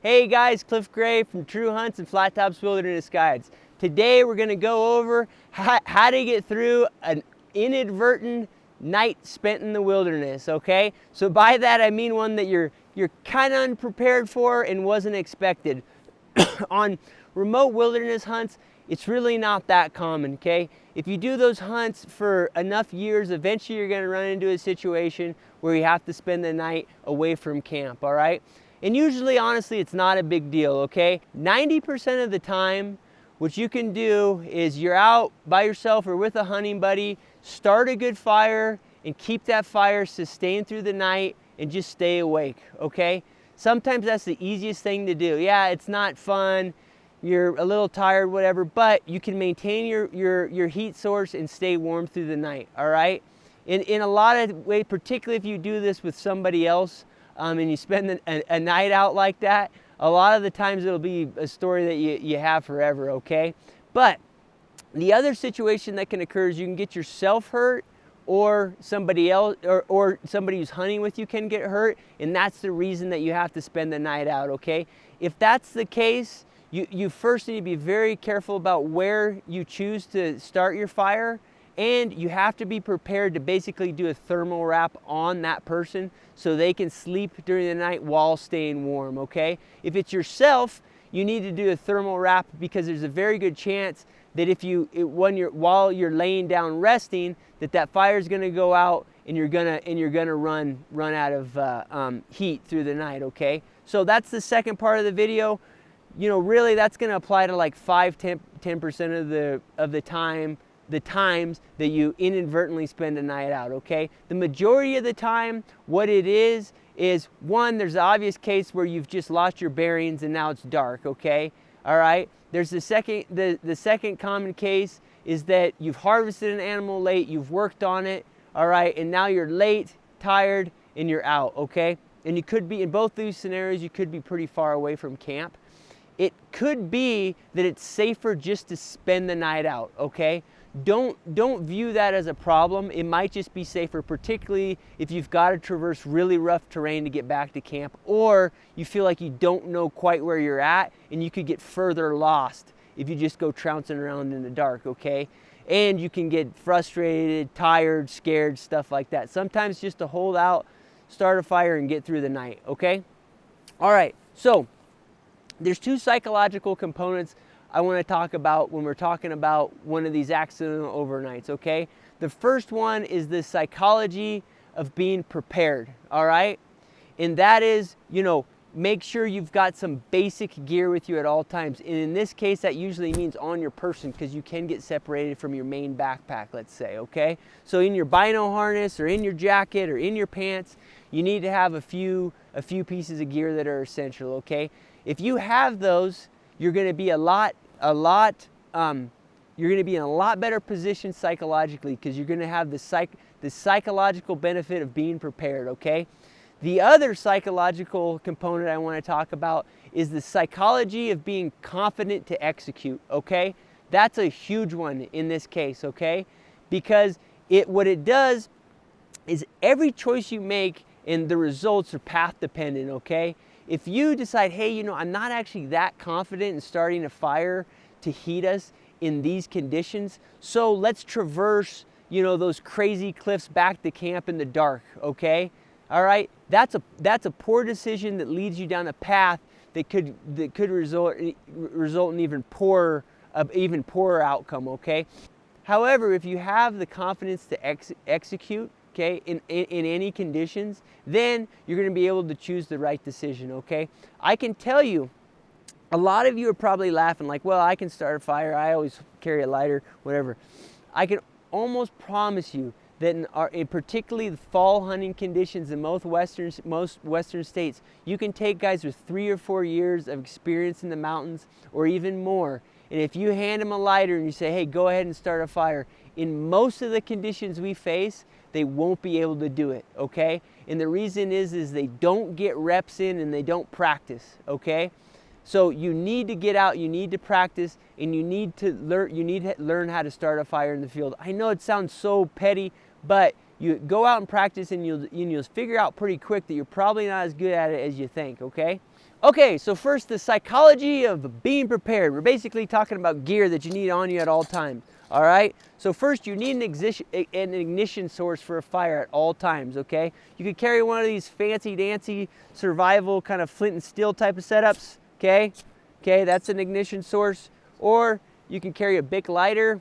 Hey guys, Cliff Gray from True Hunts and Flat Tops Wilderness Guides. Today we're going to go over how to get through an inadvertent night spent in the wilderness, okay? So by that I mean one that you're kind of unprepared for and wasn't expected. On remote wilderness hunts, it's really not that common, okay? If you do those hunts for enough years, eventually you're going to run into a situation where you have to spend the night away from camp, all right? And usually, honestly, it's not a big deal, okay? 90% of the time, what you can do is you're out by yourself or with a hunting buddy, start a good fire and keep that fire sustained through the night and just stay awake, okay? Sometimes that's the easiest thing to do. Yeah, it's not fun, you're a little tired, whatever, but you can maintain your heat source and stay warm through the night, all right? In a lot of ways, particularly if you do this with somebody else, and you spend a night out like that, a lot of the times it'll be a story that you have forever, okay? But the other situation that can occur is you can get yourself hurt, or somebody else, or somebody who's hunting with you can get hurt, and that's the reason that you have to spend the night out, okay? If that's the case, you first need to be very careful about where you choose to start your fire, and you have to be prepared to basically do a thermal wrap on that person so they can sleep during the night while staying warm, okay? If it's yourself, you need to do a thermal wrap because there's a very good chance that while you're laying down resting, that fire is going to go out and you're gonna run out of heat through the night, okay? So that's the second part of the video. You know, really that's going to apply to like 5-10% of the times that you inadvertently spend a night out, okay? The majority of the time, what it is one, there's the obvious case where you've just lost your bearings and now it's dark, okay? All right? There's the second common case is that you've harvested an animal late, you've worked on it, all right, and now you're late, tired, and you're out, okay? And you could be, in both these scenarios, you could be pretty far away from camp. It could be that it's safer just to spend the night out, okay? Don't view that as a problem. It might just be safer, particularly if you've got to traverse really rough terrain to get back to camp, or you feel like you don't know quite where you're at and you could get further lost if you just go trouncing around in the dark, okay? And you can get frustrated, tired, scared, stuff like that. Sometimes just to hold out, start a fire, and get through the night, okay? All right, so there's two psychological components I want to talk about when we're talking about one of these accidental overnights, okay? The first one is the psychology of being prepared, all right? And that is, make sure you've got some basic gear with you at all times. And in this case, that usually means on your person because you can get separated from your main backpack, let's say, okay? So in your bino harness or in your jacket or in your pants, you need to have a few pieces of gear that are essential, okay? If you have those, you're going to be in a lot better position psychologically because you're going to have the psychological benefit of being prepared, okay? The other psychological component I want to talk about is the psychology of being confident to execute, okay? That's a huge one in this case, okay? Because what it does is every choice you make and the results are path dependent, okay? If you decide, hey, I'm not actually that confident in starting a fire to heat us in these conditions, so let's traverse, those crazy cliffs back to camp in the dark, okay? All right? That's a poor decision that leads you down a path that could result in even poorer outcome, okay? However, if you have the confidence to execute, okay, in any conditions, then you're going to be able to choose the right decision, okay? I can tell you, a lot of you are probably laughing like, well, I can start a fire, I always carry a lighter, whatever. I can almost promise you that in particularly the fall hunting conditions in most western states, you can take guys with 3 or 4 years of experience in the mountains or even more, and if you hand them a lighter and you say, hey, go ahead and start a fire, in most of the conditions we face, they won't be able to do it, okay? And the reason is they don't get reps in and they don't practice, okay? So you need to get out, you need to practice, and you need to learn how to start a fire in the field. I know it sounds so petty, but you go out and practice and you'll figure out pretty quick that you're probably not as good at it as you think, okay? Okay, so first, the psychology of being prepared. We're basically talking about gear that you need on you at all times. All right, so first you need an ignition source for a fire at all times. Okay, you could carry one of these fancy dancy survival kind of flint and steel type of setups. Okay, that's an ignition source. Or you can carry a Bic lighter,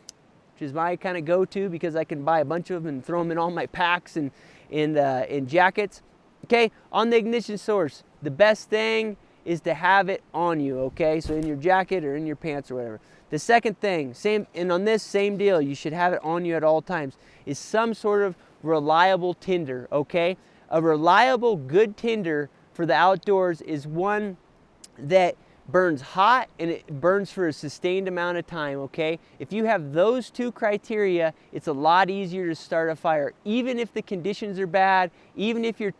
which is my kind of go-to because I can buy a bunch of them and throw them in all my packs and in jackets. Okay, on the ignition source, the best thing is to have it on you. Okay, so in your jacket or in your pants or whatever. The second thing, on this same deal, you should have it on you at all times, is some sort of reliable tinder. Okay, a reliable, good tinder for the outdoors is one that burns hot and it burns for a sustained amount of time. Okay, if you have those two criteria, it's a lot easier to start a fire, even if the conditions are bad, even if your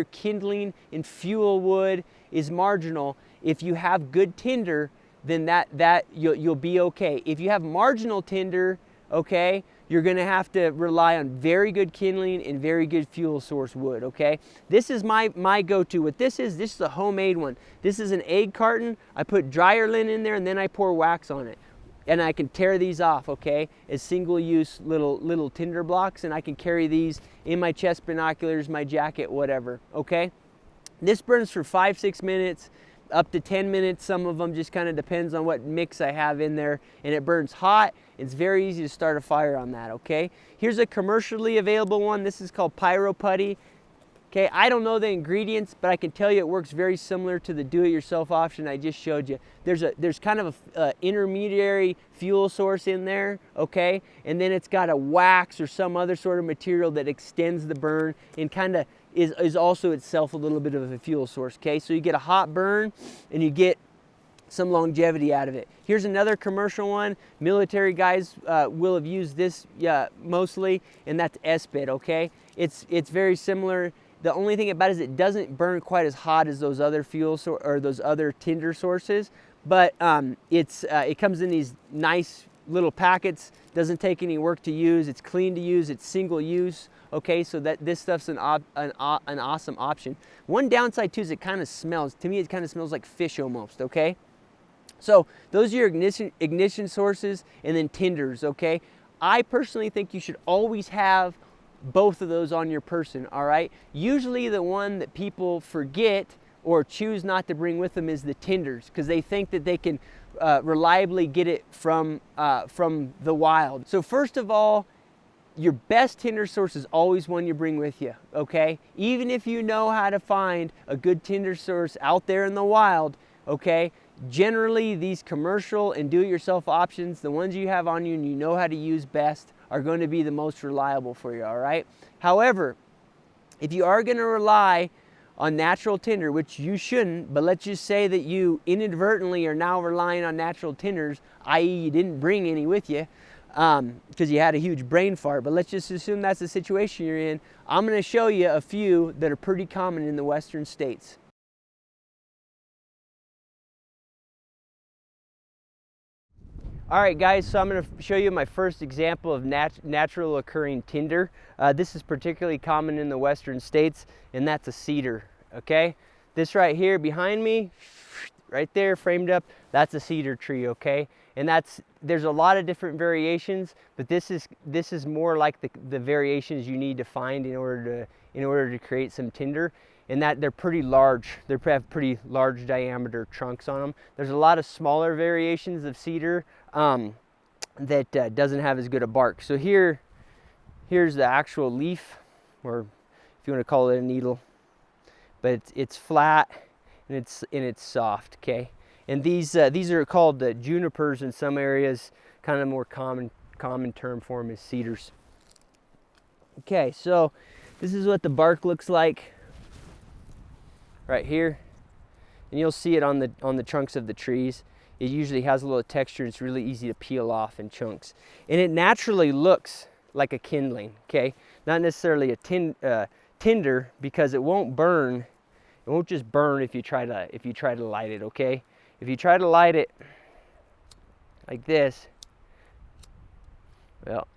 kindling and fuel wood is marginal. If you have good tinder, then you'll be okay. If you have marginal tinder, okay, you're going to have to rely on very good kindling and very good fuel source wood. Okay, this is my go-to. What this is a homemade one. This is an egg carton. I put dryer lint in there and then I pour wax on it, and I can tear these off, okay, as single-use little tinder blocks, and I can carry these in my chest binoculars, my jacket, whatever. Okay, this burns for 5-6 minutes, up to 10 minutes. Some of them just kind of depends on what mix I have in there, and it burns hot. It's very easy to start a fire on that. Okay, here's a commercially available one. This is called Pyro Putty. Okay, I don't know the ingredients, but I can tell you it works very similar to the do-it-yourself option I just showed you. There's kind of a intermediary fuel source in there, okay, and then it's got a wax or some other sort of material that extends the burn and kind of is also itself a little bit of a fuel source. Okay, so you get a hot burn and you get some longevity out of it. Here's another commercial one. Military guys will have used this mostly, and that's S-bit. Okay, it's very similar. The only thing about it is it doesn't burn quite as hot as those other or those other tinder sources, but it comes in these nice little packets. Doesn't take any work to use. It's clean to use. It's single use. Okay, so that this stuff's an awesome option. One downside too is it kind of smells. To me, it kind of smells like fish almost. Okay, so those are your ignition sources, and then tinders. Okay, I personally think you should always have both of those on your person. All right, usually the one that people forget or choose not to bring with them is the tinders, because they think that they can reliably get it from the wild. So first of all, your best tinder source is always one you bring with you. Okay, even if you know how to find a good tinder source out there in the wild, okay, generally these commercial and do-it-yourself options, the ones you have on you and you know how to use best, are going to be the most reliable for you. All right, however, if you are going to rely on natural tinder, which you shouldn't, but let's just say that you inadvertently are now relying on natural tinders, i.e. you didn't bring any with you because you had a huge brain fart, but let's just assume that's the situation you're in. I'm going to show you a few that are pretty common in the western states. All right, guys, so I'm going to show you my first example of natural occurring tinder. This is particularly common in the western states, and that's a cedar. Okay, this right here behind me, right there framed up, that's a cedar tree. Okay, and there's a lot of different variations, but this is more like the variations you need to find in order to create some tinder. And that they're pretty large. They have pretty large diameter trunks on them. There's a lot of smaller variations of cedar that doesn't have as good a bark. So here's the actual leaf, or if you want to call it a needle, but it's flat and it's soft. Okay, and these are called junipers in some areas. Kind of more common term for them is cedars. Okay, so this is what the bark looks like right here, and you'll see it on the trunks of the trees. It usually has a little texture. It's really easy to peel off in chunks, and it naturally looks like a kindling. Okay, not necessarily a tinder, because it won't burn. It won't just burn if you try to light it. Okay, if you try to light it like this, well,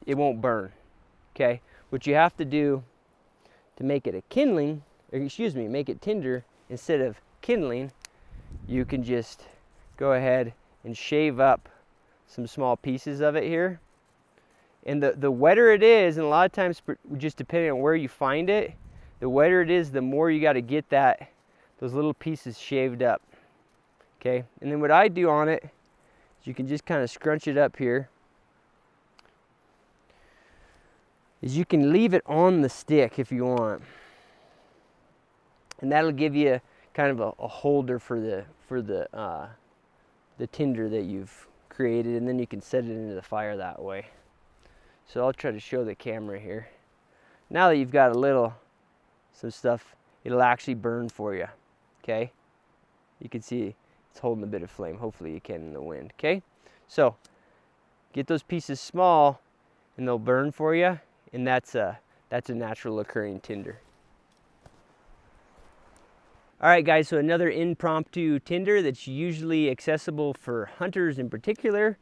it won't burn. Okay, what you have to do to make it a kindling, or excuse me, make it tinder instead of kindling, you can just go ahead and shave up some small pieces of it here. And the wetter it is, and a lot of times just depending on where you find it, the wetter it is, the more you got to get those little pieces shaved up. Okay, and then what I do on it is you can just kind of scrunch it up here. Is you can leave it on the stick if you want, and that'll give you kind of a holder for the tinder that you've created, and then you can set it into the fire that way. So I'll try to show the camera here. Now that you've got some stuff, it'll actually burn for you. Okay, you can see it's holding a bit of flame. Hopefully you can in the wind. Okay, so get those pieces small and they'll burn for you, and that's a natural occurring tinder. All right guys, so another impromptu tinder that's usually accessible for hunters in particular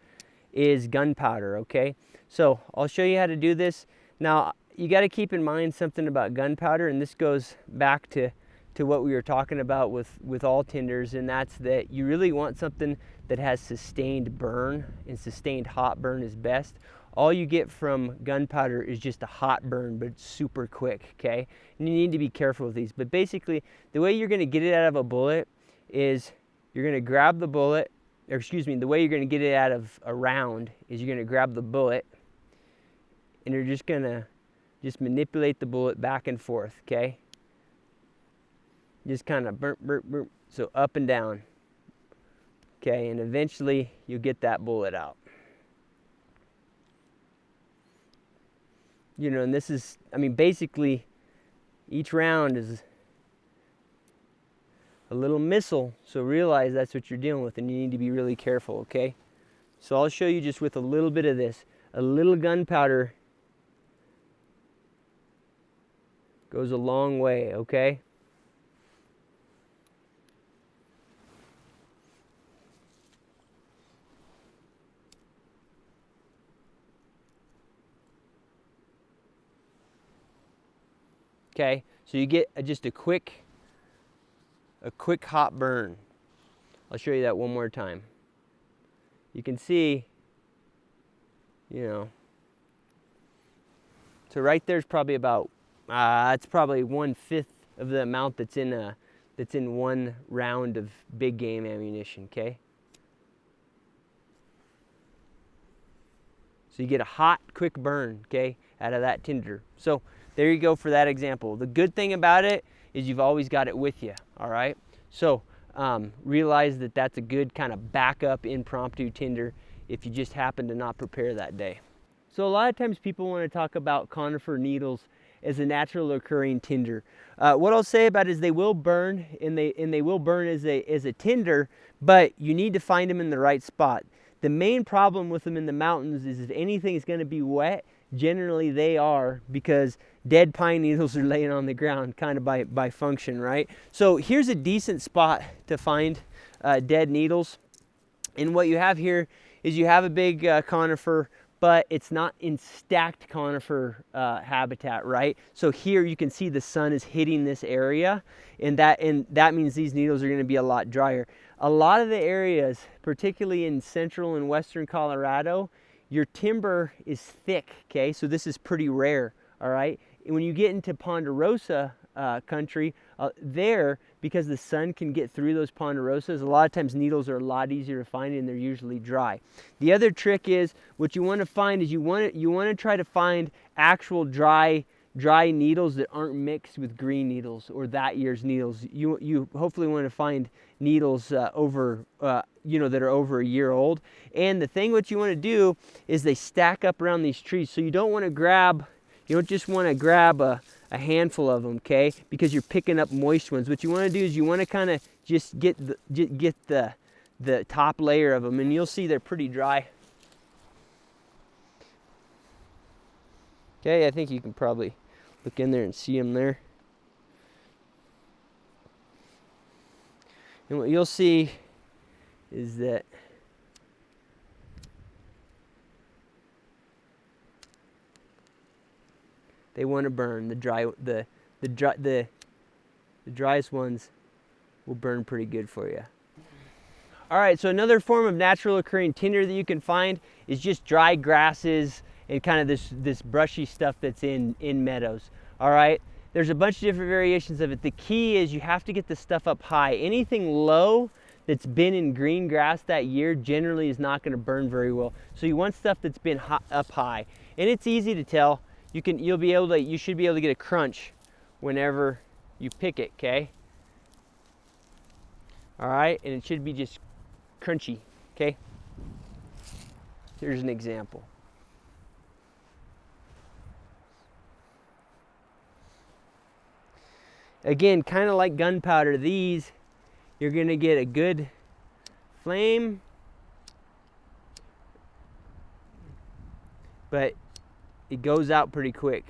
is gunpowder. Okay, so I'll show you how to do this. Now you got to keep in mind something about gunpowder, and this goes back to what we were talking about with all tinders, and that's that you really want something that has sustained burn, and sustained hot burn is best. All you get from gunpowder is just a hot burn, but it's super quick, okay? And you need to be careful with these. But basically, the way you're gonna get it out of a bullet is you're gonna grab the bullet, or excuse me, the way you're gonna get it out of a round is you're gonna grab the bullet, and you're just gonna manipulate the bullet back and forth, okay? Just kind of burp, burp, burp, so up and down, okay? And eventually, you'll get that bullet out. You know, and this is, I mean, basically, each round is a little missile, so realize that's what you're dealing with, and you need to be really careful, okay? So I'll show you just with a little bit of this. A little gunpowder goes a long way, okay? Okay, so you get just a quick hot burn. I'll show you that one more time. You can see, you know, so right there's probably about, it's probably 1/5 of the amount that's in one round of big game ammunition, okay? So you get a hot, quick burn, okay, out of that tinder. So there you go for that example. The good thing about it is you've always got it with you, all right? So realize that that's a good kind of backup impromptu tinder if you just happen to not prepare that day. So a lot of times people want to talk about conifer needles as a natural occurring tinder. What I'll say about it is they will burn, and they will burn as a tinder, but you need to find them in the right spot. The main problem with them in the mountains is if anything is going to be wet, generally they are, because dead pine needles are laying on the ground kind of by function, right? So here's a decent spot to find dead needles. And what you have here is you have a big conifer, but it's not in stacked conifer habitat, right? So here you can see the sun is hitting this area, and that means these needles are going to be a lot drier. A lot of the areas, particularly in central and western Colorado, your timber is thick, okay? So this is pretty rare, all right? And when you get into ponderosa country, there, because the sun can get through those ponderosas, a lot of times needles are a lot easier to find, and they're usually dry. The other trick is, what you want to find is you want to try to find actual dry needles that aren't mixed with green needles or that year's needles. You hopefully want to find needles over that are over a year old. And the thing what you want to do is they stack up around these trees. So you don't just want to grab a handful of them, okay? Because you're picking up moist ones. What you want to do is you want to kind of just get the top layer of them, and you'll see they're pretty dry. Okay, I think you can probably look in there and see them there. And what you'll see is that they want to burn. The the driest ones will burn pretty good for you. All right, so another form of natural occurring tinder that you can find is just dry grasses and kind of this brushy stuff that's in meadows. All right, there's a bunch of different variations of it. The key is you have to get the stuff up high. Anything low that's been in green grass that year generally is not going to burn very well. So you want stuff that's been up high, and it's easy to tell. You should be able to get a crunch whenever you pick it. Okay. All right, and it should be just crunchy. Okay. Here's an example. Again, kind of like gunpowder, these, you're going to get a good flame, but it goes out pretty quick.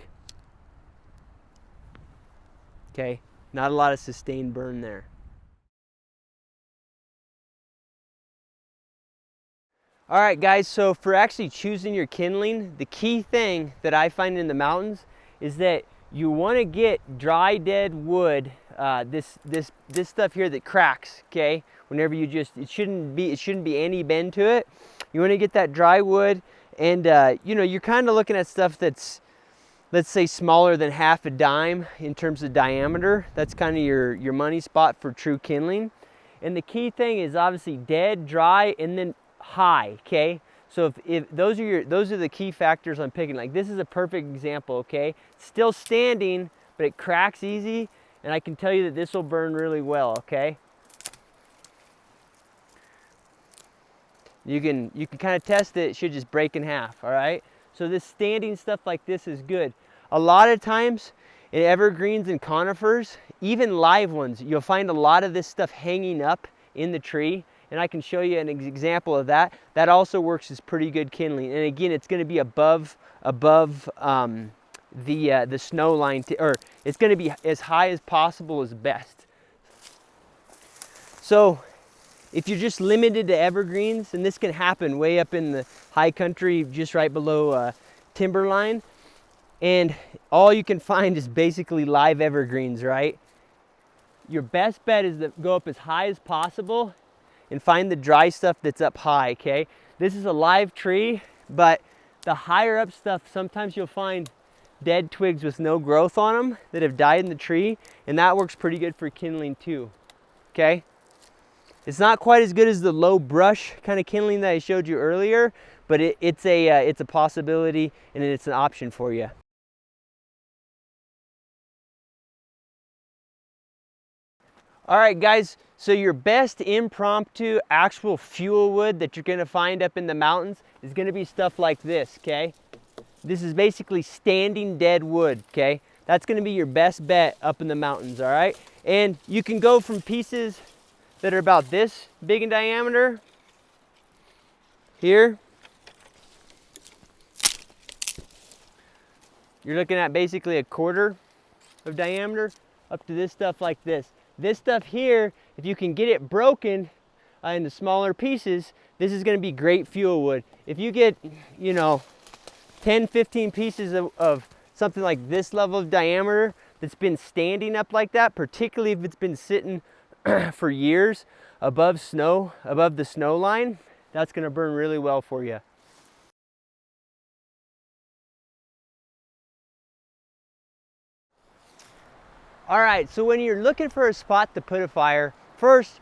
Okay, not a lot of sustained burn there. All right, guys, so for actually choosing your kindling, the key thing that I find in the mountains is that you want to get dry dead wood, this stuff here that cracks. Okay, whenever it shouldn't be any bend to it. You want to get that dry wood, and you're kind of looking at stuff that's, let's say, smaller than half a dime in terms of diameter. That's kind of your money spot for true kindling. And the key thing is obviously dead, dry, and then high. Okay, so if those are the key factors I'm picking. Like, this is a perfect example. Okay, still standing, but it cracks easy, and I can tell you that this will burn really well. Okay, you can kind of test it. It should just break in half. All right, so this standing stuff like this is good. A lot of times in evergreens and conifers, even live ones, you'll find a lot of this stuff hanging up in the tree. And I can show you an example of that. That also works as pretty good kindling. And again, it's going to be above the snow line, or it's going to be as high as possible is best. So if you're just limited to evergreens, and this can happen way up in the high country, just right below timberline, and all you can find is basically live evergreens, right? Your best bet is to go up as high as possible and find the dry stuff that's up high. Okay, this is a live tree, but the higher up stuff, sometimes you'll find dead twigs with no growth on them that have died in the tree, and that works pretty good for kindling too. Okay, it's not quite as good as the low brush kind of kindling that I showed you earlier, but it's a possibility, and it's an option for you. All right, guys, so your best impromptu actual fuel wood that you're gonna find up in the mountains is gonna be stuff like this. Okay, this is basically standing dead wood. Okay, that's gonna be your best bet up in the mountains. All right, and you can go from pieces that are about this big in diameter here. You're looking at basically a quarter of diameter, up to this stuff like this. This stuff here, if you can get it broken into smaller pieces, this is going to be great fuel wood. If you get, 10, 15 pieces of something like this level of diameter that's been standing up like that, particularly if it's been sitting for years above the snow line, that's going to burn really well for you. All right, so when you're looking for a spot to put a fire, first,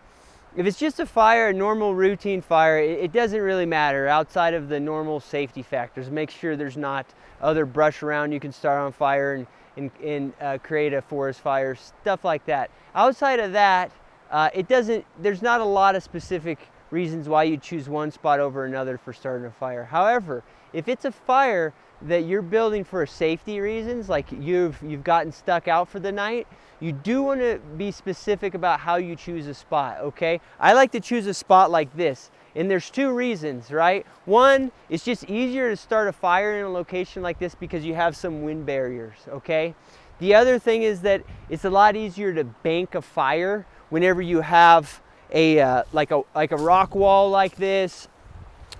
if it's just a normal routine fire, it doesn't really matter outside of the normal safety factors. Make sure there's not other brush around you can start on fire and create a forest fire, stuff like that. Outside of that, there's not a lot of specific reasons why you choose one spot over another for starting a fire. However, if it's a fire that you're building for safety reasons, like you've gotten stuck out for the night, you do want to be specific about how you choose a spot. Okay, I like to choose a spot like this, and there's two reasons, right? One, it's just easier to start a fire in a location like this because you have some wind barriers. Okay, the other thing is that it's a lot easier to bank a fire whenever you have like a rock wall like this,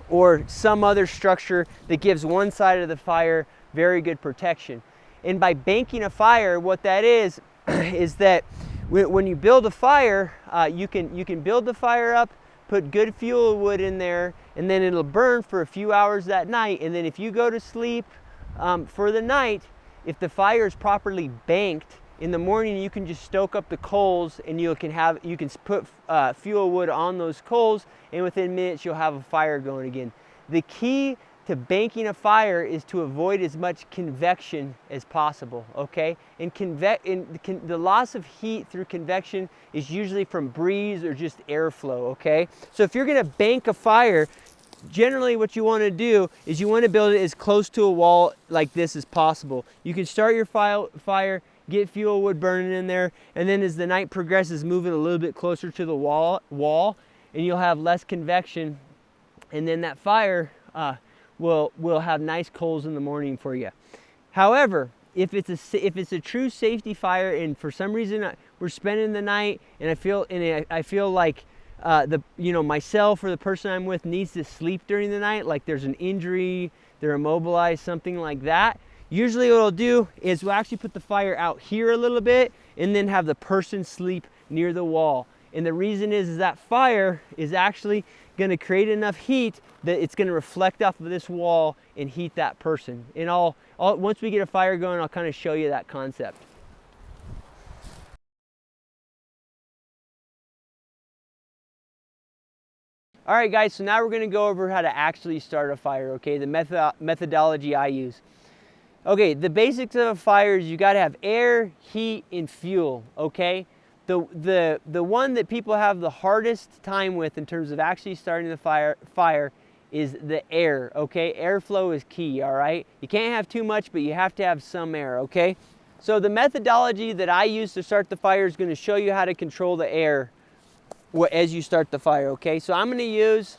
or some other structure that gives one side of the fire very good protection. And by banking a fire, what that is is that when you build a fire, you can build the fire up, put good fuel wood in there, and then it'll burn for a few hours that night. And then if you go to sleep for the night, if the fire is properly banked, in the morning you can just stoke up the coals, and you can put fuel wood on those coals, and within minutes you'll have a fire going again. The key to banking a fire is to avoid as much convection as possible, okay? And the loss of heat through convection is usually from breeze or just airflow, okay? So if you're gonna bank a fire, generally what you want to do is you want to build it as close to a wall like this as possible. You can start your fire, get fuel wood burning in there, and then as the night progresses, move it a little bit closer to the wall, and you'll have less convection, and then that fire will have nice coals in the morning for you. However, if it's a true safety fire, and for some reason we're spending the night, and I feel like myself or the person I'm with needs to sleep during the night, like there's an injury, they're immobilized, something like that, usually what I'll do is we'll actually put the fire out here a little bit and then have the person sleep near the wall. And the reason is that fire is actually going to create enough heat that it's going to reflect off of this wall and heat that person. And once we get a fire going, I'll kind of show you that concept. All right, guys, so now we're going to go over how to actually start a fire, okay? The methodology I use. Okay, the basics of a fire is you got to have air, heat, and fuel, okay? The one that people have the hardest time with in terms of actually starting the fire is the air, okay? Airflow is key, all right? You can't have too much, but you have to have some air, okay? So the methodology that I use to start the fire is going to show you how to control the air as you start the fire, okay? So I'm going to use,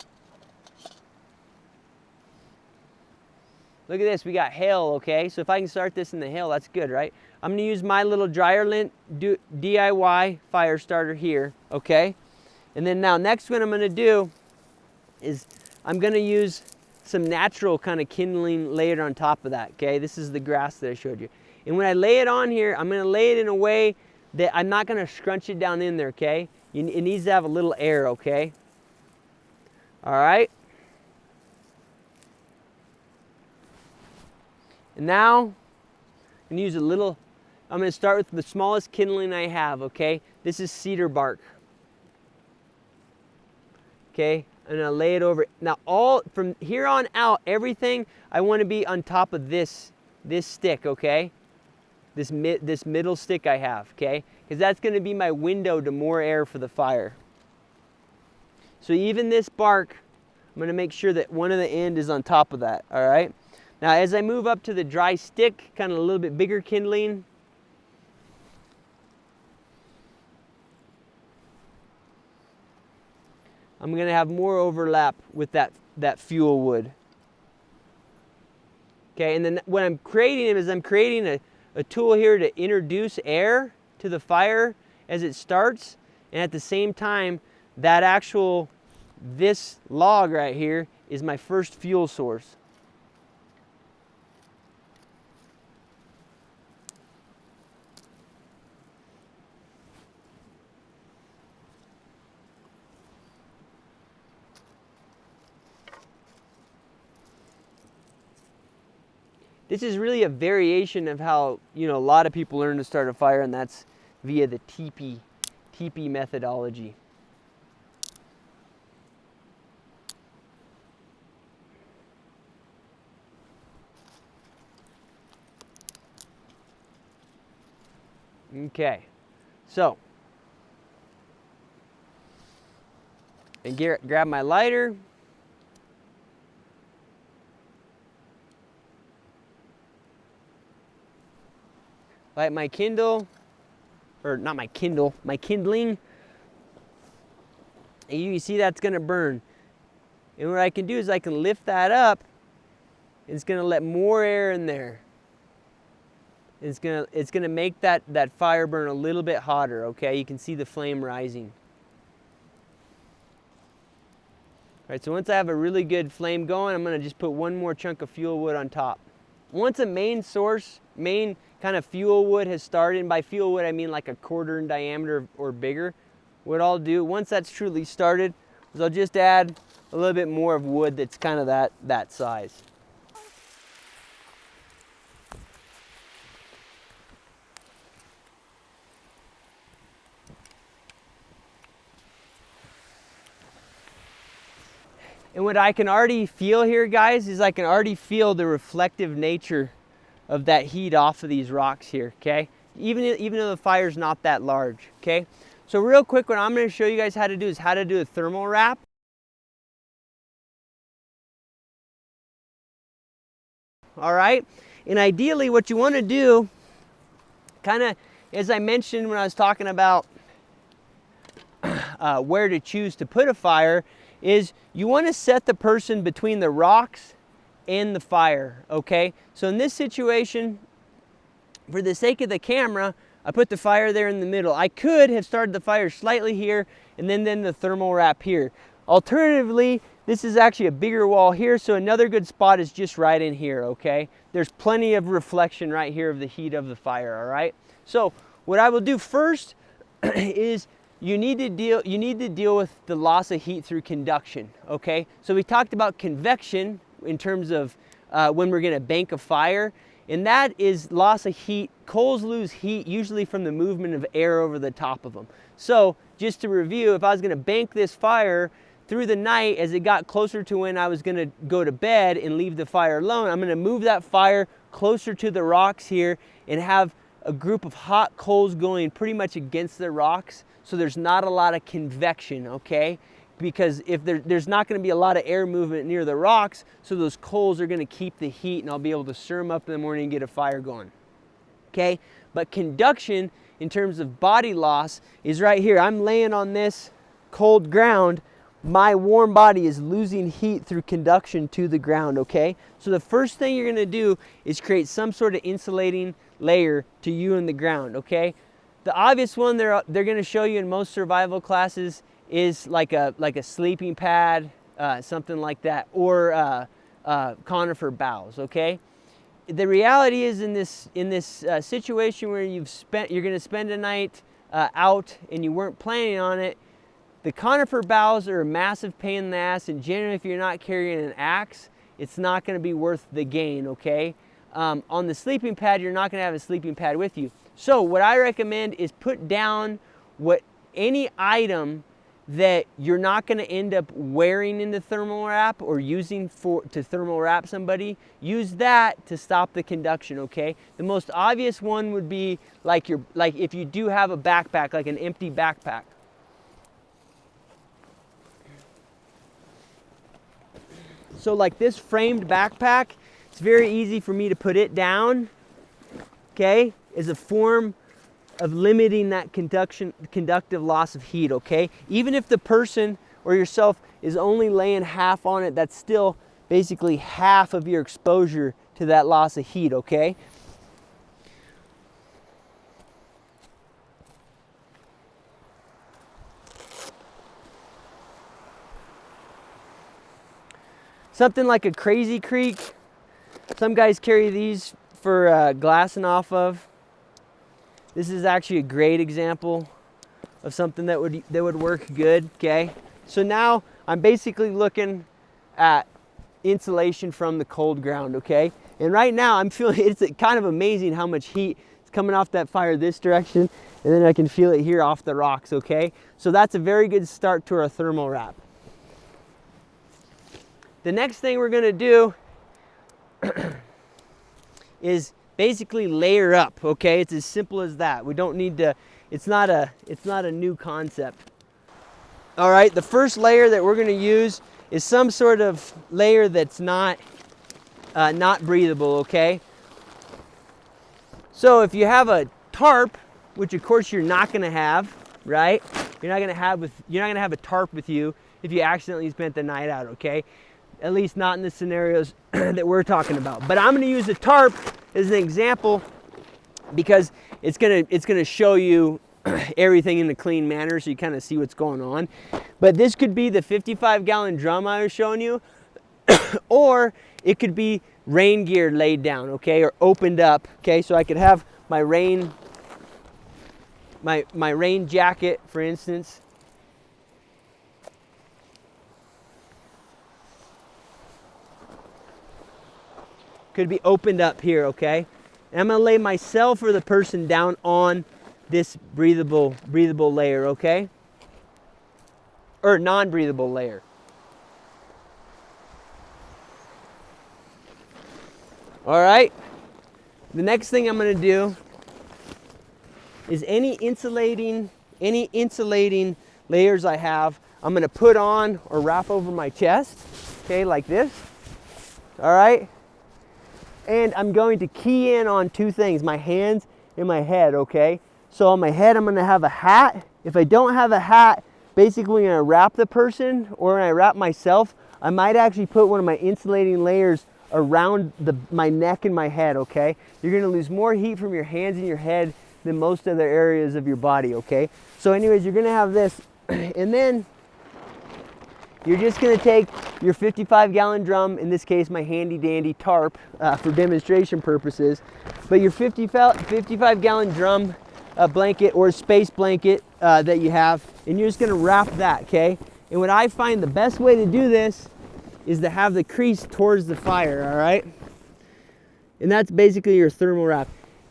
look at this, we got hail, okay? So if I can start this in the hail, that's good, right? I'm going to use my little dryer lint DIY fire starter here, okay? And then now next what I'm going to do is I'm going to use some natural kind of kindling layered on top of that, okay? This is the grass that I showed you. And when I lay it on here, I'm going to lay it in a way that I'm not going to scrunch it down in there, okay? It needs to have a little air, okay? All right? And now, I'm going to use I'm going to start with the smallest kindling I have, okay? This is cedar bark. Okay? I'm going to lay it over. Now, from here on out, everything I want to be on top of this stick, okay? This middle stick I have, okay? Because that's going to be my window to more air for the fire. So even this bark, I'm going to make sure that one of the end is on top of that, all right? Now as I move up to the dry stick, kind of a little bit bigger kindling, I'm going to have more overlap with that fuel wood. Okay, and then what I'm creating is I'm creating a tool here to introduce air to the fire as it starts, and at the same time this log right here is my first fuel source. This is really a variation of how, a lot of people learn to start a fire, and that's via the teepee methodology. Okay, so, and grab my lighter. Light my kindling. And you see that's gonna burn. And what I can do is I can lift that up, and it's gonna let more air in there. It's gonna make that fire burn a little bit hotter, okay? You can see the flame rising. All right, so once I have a really good flame going, I'm gonna just put one more chunk of fuel wood on top. once a main source, main kind of fuel wood has started, and by fuel wood I mean like a quarter in diameter or bigger, what I'll do once that's truly started is I'll just add a little bit more of wood that's kind of that size. And what I can already feel here, guys, is I can already feel the reflective nature of that heat off of these rocks here, okay? Even though the fire's not that large, okay? So real quick, what I'm gonna show you guys how to do is how to do a thermal wrap. All right, and ideally what you wanna do, kind of as I mentioned when I was talking about where to choose to put a fire, is you want to set the person between the rocks and the fire, okay? So in this situation, for the sake of the camera, I put the fire there in the middle. I could have started the fire slightly here and then the thermal wrap here. Alternatively, this is actually a bigger wall here, so another good spot is just right in here, okay? There's plenty of reflection right here of the heat of the fire, all right? So what I will do first is you need to deal with the loss of heat through conduction, okay? So we talked about convection in terms of when we're gonna bank a fire, and that is loss of heat. Coals lose heat usually from the movement of air over the top of them. So just to review, if I was gonna bank this fire through the night, as it got closer to when I was gonna go to bed and leave the fire alone, I'm gonna move that fire closer to the rocks here and have a group of hot coals going pretty much against the rocks, so there's not a lot of convection, okay? Because if there's not going to be a lot of air movement near the rocks, so those coals are going to keep the heat, and I'll be able to stir them up in the morning and get a fire going, okay? But conduction, in terms of body loss, is right here. I'm laying on this cold ground. My warm body is losing heat through conduction to the ground, okay? So the first thing you're going to do is create some sort of insulating layer to you and the ground, okay? The obvious one they're going to show you in most survival classes is like a sleeping pad, something like that, or conifer boughs, okay? The reality is in this situation where you're going to spend a night out and you weren't planning on it, the conifer boughs are a massive pain in the ass, and generally if you're not carrying an axe, it's not going to be worth the gain, okay? On the sleeping pad, you're not going to have a sleeping pad with you. So what I recommend is put down any item that you're not going to end up wearing in the thermal wrap or using to thermal wrap somebody. Use that to stop the conduction, okay? The most obvious one would be like if you do have a backpack, like an empty backpack. So like this framed backpack, it's very easy for me to put it down, okay, as a form of limiting that conductive loss of heat, okay? Even if the person or yourself is only laying half on it, that's still basically half of your exposure to that loss of heat, okay? Something like a Crazy Creek. Some guys carry these for glassing off of. This is actually a great example of something that would work good, okay? So now I'm basically looking at insulation from the cold ground, okay? And right now I'm feeling, it's kind of amazing how much heat is coming off that fire this direction, and then I can feel it here off the rocks, okay? So that's a very good start to our thermal wrap. The next thing we're gonna do is basically layer up, okay? It's as simple as that. We don't need to, it's not a new concept. All right, the first layer that we're gonna use is some sort of layer that's not breathable, okay? So if you have a tarp, which of course you're not gonna have, right? You're not gonna have a tarp with you if you accidentally spent the night out, okay? At least not in the scenarios that we're talking about. But I'm gonna use a tarp as an example because it's gonna show you everything in a clean manner so you kind of see what's going on. But this could be the 55-gallon drum I was showing you, or it could be rain gear laid down, okay, or opened up, okay, so I could have my rain jacket, for instance. Could be opened up here, okay? And I'm gonna lay myself or the person down on this breathable layer, okay? Or non-breathable layer. All right, the next thing I'm gonna do is any insulating layers I have, I'm gonna put on or wrap over my chest, okay, like this, all right? And I'm going to key in on two things, my hands and my head, okay? So on my head, I'm gonna have a hat. If I don't have a hat, basically when I wrap the person or when I wrap myself, I might actually put one of my insulating layers around my neck and my head, okay? You're gonna lose more heat from your hands and your head than most other areas of your body, okay? So anyways, you're gonna have this, and then you're just gonna take your 55-gallon drum, in this case my handy dandy tarp for demonstration purposes, but your 55-gallon drum blanket or space blanket that you have, and you're just gonna wrap that, okay? And what I find the best way to do this is to have the crease towards the fire, all right? And that's basically your thermal wrap.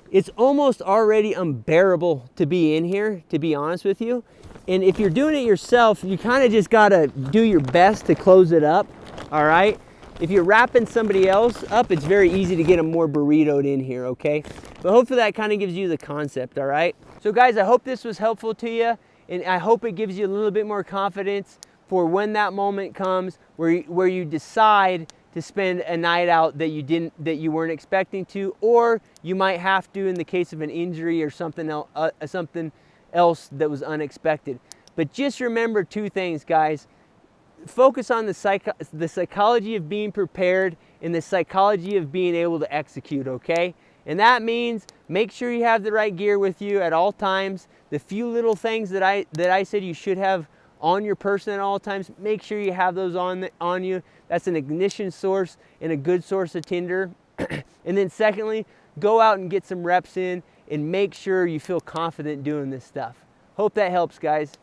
It's almost already unbearable to be in here, to be honest with you. And if you're doing it yourself, you kind of just gotta do your best to close it up, all right? If you're wrapping somebody else up, it's very easy to get them more burritoed in here, okay? But hopefully that kind of gives you the concept, all right? So guys, I hope this was helpful to you, and I hope it gives you a little bit more confidence for when that moment comes where you decide to spend a night out that you weren't expecting to, or you might have to in the case of an injury or something else that was unexpected. But just remember two things, guys. Focus on the psychology of being prepared and the psychology of being able to execute, okay? And that means make sure you have the right gear with you at all times. The few little things that I said you should have on your person at all times, make sure you have those on you. That's an ignition source and a good source of tinder. And then secondly, go out and get some reps in and make sure you feel confident doing this stuff. Hope that helps, guys.